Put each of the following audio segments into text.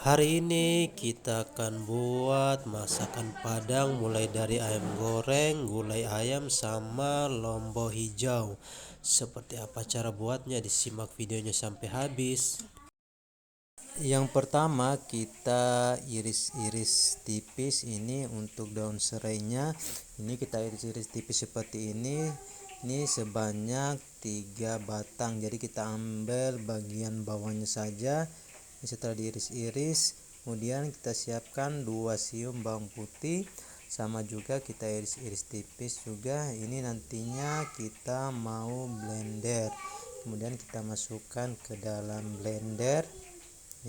Hari ini kita akan buat masakan Padang mulai dari ayam goreng, gulai ayam sama lombok hijau. Seperti apa cara buatnya? Disimak videonya sampai habis. Yang pertama kita iris-iris tipis ini untuk daun serainya. Ini kita iris-iris tipis seperti ini. Ini sebanyak 3 batang. Jadi kita ambil bagian bawahnya saja. Setelah diiris-iris, kemudian kita siapkan 2 siung bawang putih, sama juga kita iris-iris tipis juga. Ini nantinya kita mau blender, kemudian kita masukkan ke dalam blender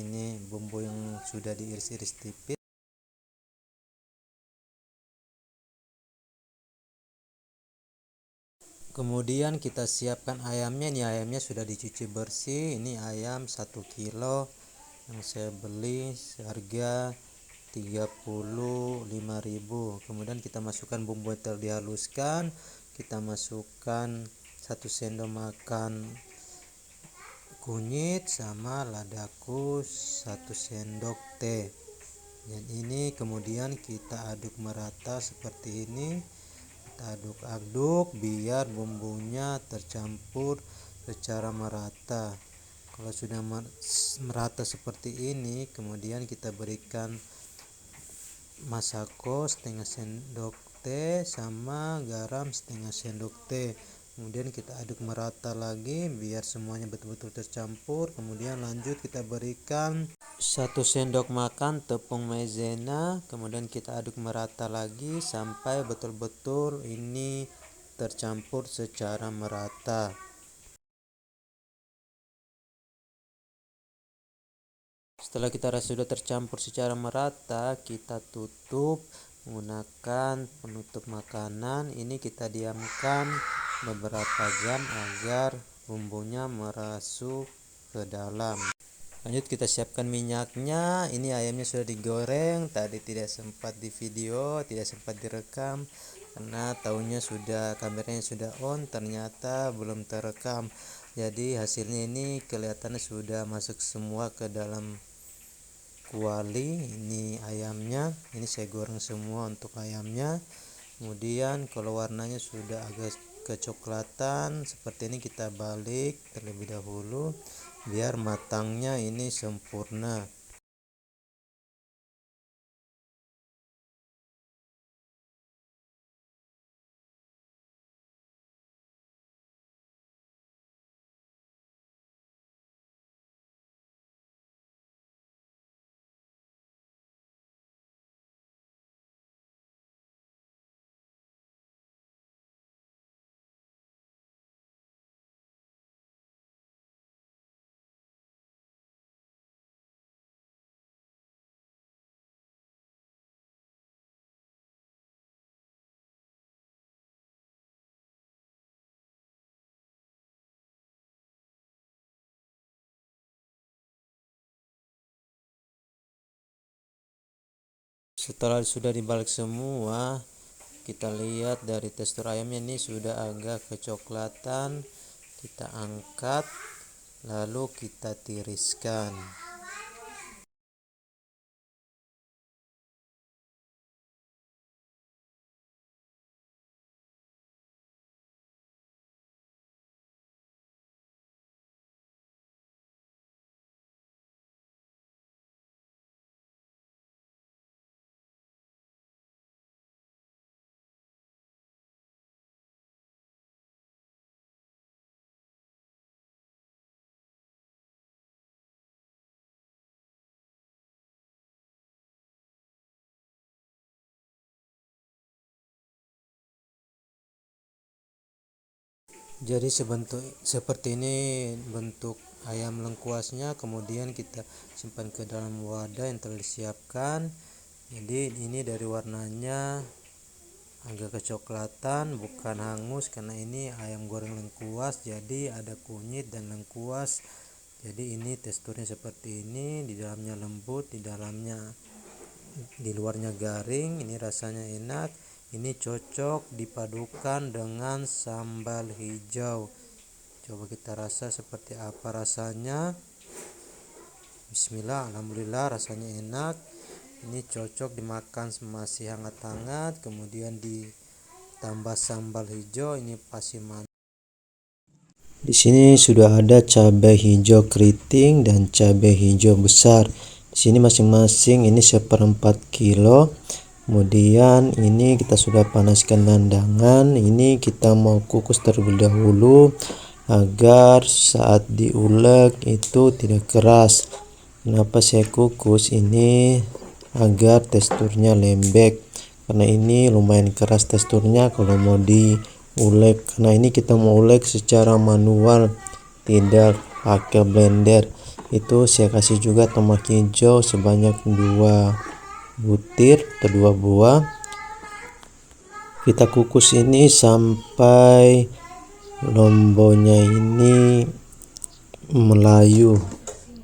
ini bumbu yang sudah diiris-iris tipis. Kemudian kita siapkan ayamnya. Ini ayamnya sudah dicuci bersih. Ini ayam 1 kilo yang saya beli seharga 35.000. Kemudian kita masukkan bumbu yang telah dihaluskan. Kita masukkan 1 sendok makan kunyit sama ladaku 1 sendok teh. Dan ini kemudian kita aduk merata seperti ini. Kita aduk-aduk biar bumbunya tercampur secara merata. Kalau sudah merata seperti ini, kemudian kita berikan masako setengah sendok teh sama garam setengah sendok teh. Kemudian kita aduk merata lagi biar semuanya betul-betul tercampur. Kemudian lanjut kita berikan 1 sendok makan tepung maizena. Kemudian kita aduk merata lagi sampai betul-betul ini tercampur secara merata. Setelah kita rasa sudah tercampur secara merata, kita tutup menggunakan penutup makanan. Ini kita diamkan beberapa jam agar bumbunya merasuk ke dalam. Lanjut kita siapkan minyaknya. Ini ayamnya sudah digoreng. Tadi tidak sempat di video, tidak sempat direkam karena tahunya sudah kameranya sudah on, ternyata belum terekam. Jadi hasilnya ini kelihatannya sudah masuk semua ke dalam kuali. Ini ayamnya, ini saya goreng semua untuk ayamnya. Kemudian kalau warnanya sudah agak kecoklatan seperti ini, kita balik terlebih dahulu biar matangnya ini sempurna. Setelah sudah dibalik semua, kita lihat dari tekstur ayamnya ini sudah agak kecoklatan. Kita angkat lalu kita tiriskan. Jadi seperti ini bentuk ayam lengkuasnya. Kemudian kita simpan ke dalam wadah yang telah disiapkan. Jadi ini dari warnanya agak kecoklatan, bukan hangus, karena ini ayam goreng lengkuas, jadi ada kunyit dan lengkuas. Jadi ini teksturnya seperti ini, di dalamnya lembut, di luarnya garing. Ini rasanya enak. Ini cocok dipadukan dengan sambal hijau. Coba kita rasa seperti apa rasanya. Bismillah, alhamdulillah rasanya enak. Ini cocok dimakan masih hangat-hangat, kemudian ditambah sambal hijau, ini pasti mantap. Di sini sudah ada cabai hijau keriting dan cabai hijau besar. Di sini masing-masing ini 1/4 kilo. Kemudian ini kita sudah panaskan landangan. Ini kita mau kukus terlebih dahulu agar saat diulek itu tidak keras. Kenapa saya kukus ini? Agar teksturnya lembek, karena ini lumayan keras teksturnya kalau mau diulek. Karena ini kita mau ulek secara manual, tidak pakai blender. Itu saya kasih juga tomat hijau sebanyak 2 butir atau 2 buah. Kita kukus ini sampai lombonya ini melayu.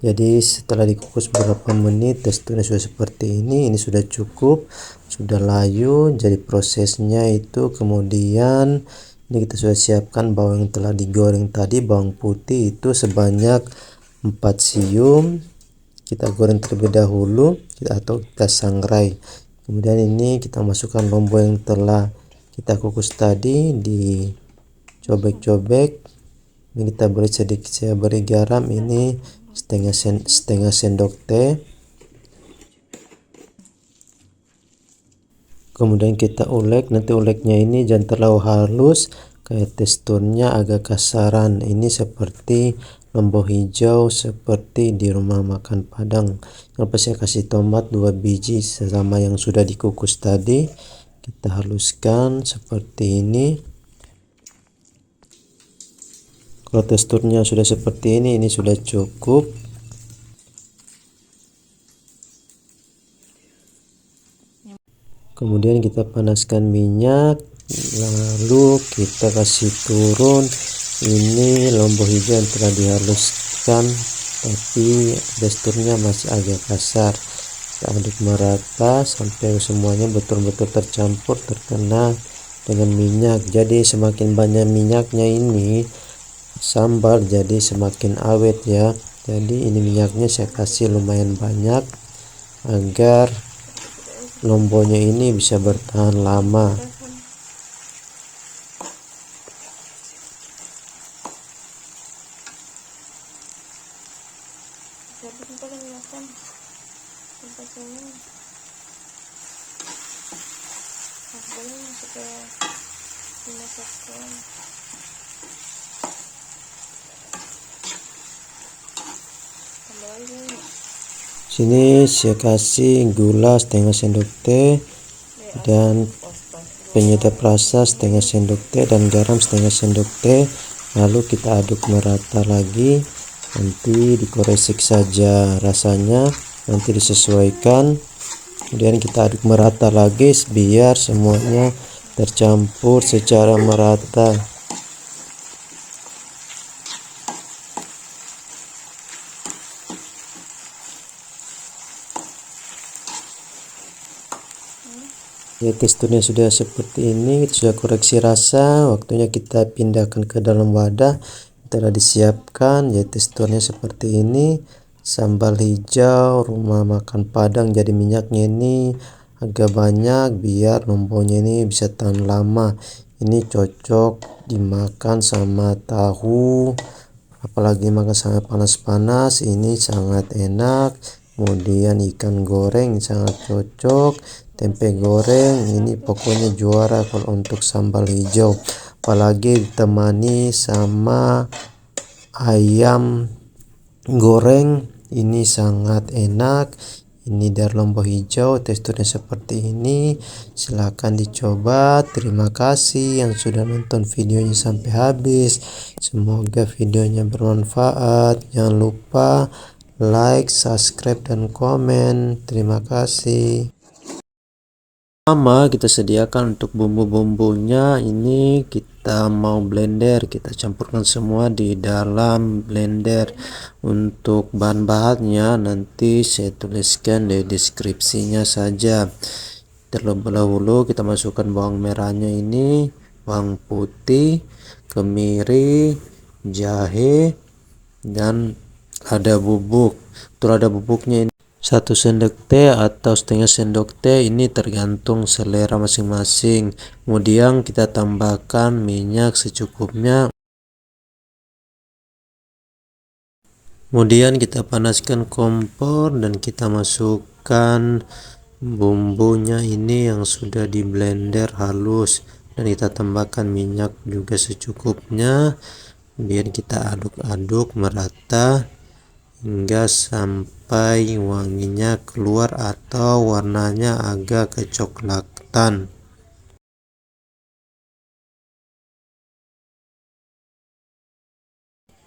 Jadi setelah dikukus beberapa menit teksturnya sudah seperti ini sudah cukup, sudah layu. Jadi prosesnya itu kemudian ini kita sudah siapkan bawang yang telah digoreng tadi, bawang putih itu sebanyak 4 siung. Kita goreng terlebih dahulu atau kita sangrai. Kemudian ini kita masukkan lombok yang telah kita kukus tadi, dicobek-cobek. Ini kita beri sedikit, saya beri garam ini setengah sendok teh. Kemudian kita ulek, nanti uleknya ini jangan terlalu halus, kayak teksturnya agak kasaran. Ini seperti lombok hijau seperti di rumah makan Padang. Kenapa saya kasih tomat 2 biji sama yang sudah dikukus tadi, kita haluskan seperti ini. Kalau teksturnya sudah seperti ini sudah cukup. Kemudian kita panaskan minyak, lalu kita kasih turun ini lombok hijau yang telah dihaluskan tapi teksturnya masih agak kasar. Kita aduk merata sampai semuanya betul-betul tercampur, terkena dengan minyak. Jadi semakin banyak minyaknya ini sambal jadi semakin awet ya. Jadi ini minyaknya saya kasih lumayan banyak agar lomboknya ini bisa bertahan lama. Sini saya kasih gula setengah sendok teh dan penyedap rasa setengah sendok teh dan garam setengah sendok teh. Lalu kita aduk merata lagi, nanti dikoresik saja rasanya, nanti disesuaikan. Kemudian kita aduk merata lagi biar semuanya tercampur secara merata. Ya, teksturnya sudah seperti ini, kita sudah koreksi rasa. Waktunya kita pindahkan ke dalam wadah telah disiapkan. Ya, teksturnya seperti ini, sambal hijau rumah makan Padang. Jadi minyaknya ini agak banyak biar lomboknya ini bisa tahan lama. Ini cocok dimakan sama tahu, apalagi makan sangat panas-panas, ini sangat enak. Kemudian ikan goreng sangat cocok, tempe goreng ini pokoknya juara kalau untuk sambal hijau, apalagi ditemani sama ayam goreng ini sangat enak. Ini dari lombok hijau, teksturnya seperti ini. Silahkan dicoba. Terima kasih yang sudah nonton videonya sampai habis. Semoga videonya bermanfaat. Jangan lupa like, subscribe, dan komen. Terima kasih. Pertama kita sediakan untuk bumbu-bumbunya. Ini kita mau blender, kita campurkan semua di dalam blender. Untuk bahan-bahannya nanti saya tuliskan di deskripsinya saja. Terlebih dahulu kita masukkan bawang merahnya ini, bawang putih, kemiri, jahe, dan ada bubuk. Untuk ada bubuknya ini 1 sendok teh atau setengah sendok teh, ini tergantung selera masing-masing. Kemudian kita tambahkan minyak secukupnya. Kemudian kita panaskan kompor dan kita masukkan bumbunya ini yang sudah di blender halus, dan kita tambahkan minyak juga secukupnya. Kemudian kita aduk-aduk merata hingga sampai wanginya keluar atau warnanya agak kecoklatan.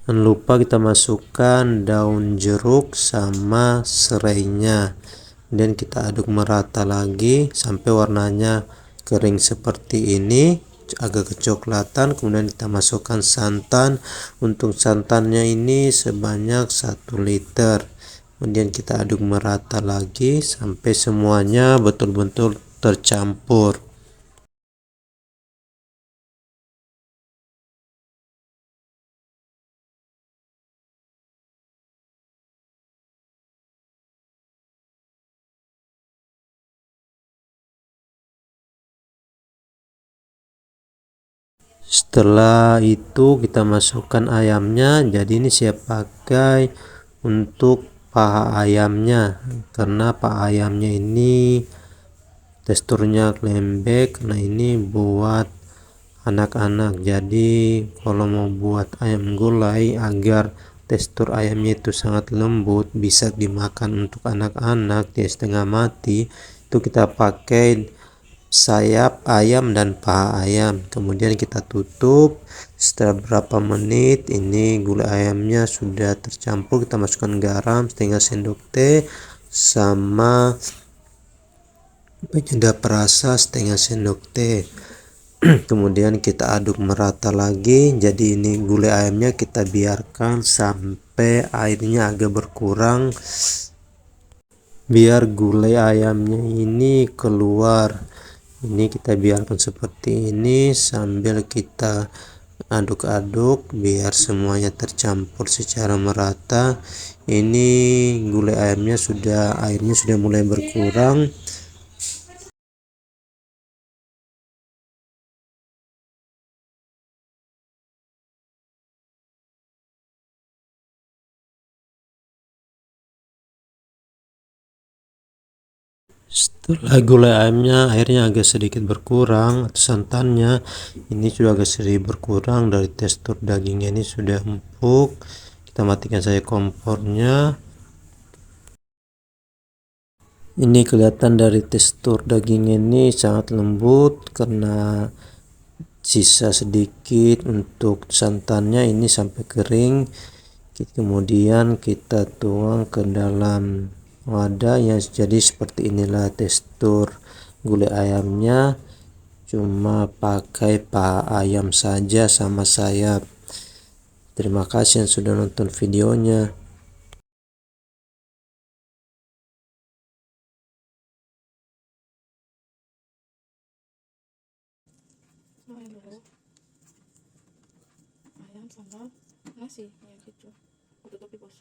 Jangan lupa kita masukkan daun jeruk sama serainya, dan kita aduk merata lagi sampai warnanya kering seperti ini, agak kecoklatan. Kemudian kita masukkan santan. Untuk santannya ini sebanyak 1 liter. Kemudian kita aduk merata lagi sampai semuanya betul-betul tercampur. Setelah itu kita masukkan ayamnya. Jadi ini saya pakai untuk paha ayamnya, karena paha ayamnya ini teksturnya lembek. Nah, ini buat anak-anak. Jadi kalau mau buat ayam gulai agar tekstur ayamnya itu sangat lembut, bisa dimakan untuk anak-anak dia setengah mati, itu kita pakai sayap ayam dan paha ayam. Kemudian kita tutup. Setelah berapa menit ini gulai ayamnya sudah tercampur, kita masukkan garam setengah sendok teh sama penyedap rasa setengah sendok teh. Kemudian kita aduk merata lagi. Jadi ini gulai ayamnya kita biarkan sampai airnya agak berkurang, biar gulai ayamnya ini keluar. Ini kita biarkan seperti ini sambil kita aduk-aduk biar semuanya tercampur secara merata. Ini gulai ayamnya airnya sudah mulai berkurang. Setelah gulai ayamnya airnya agak sedikit berkurang atau santannya ini sudah agak sedikit berkurang, dari tekstur dagingnya ini sudah empuk. Kita matikan saja kompornya. Ini kelihatan dari tekstur dagingnya ini sangat lembut karena sisa sedikit untuk santannya ini sampai kering. Kemudian kita tuang ke dalam wadah yang jadi seperti inilah tekstur gulai ayamnya, cuma pakai paha ayam saja sama sayap. Terima kasih yang sudah nonton videonya. Ayam sambal nasi ya gitu. Aku tutupi bos.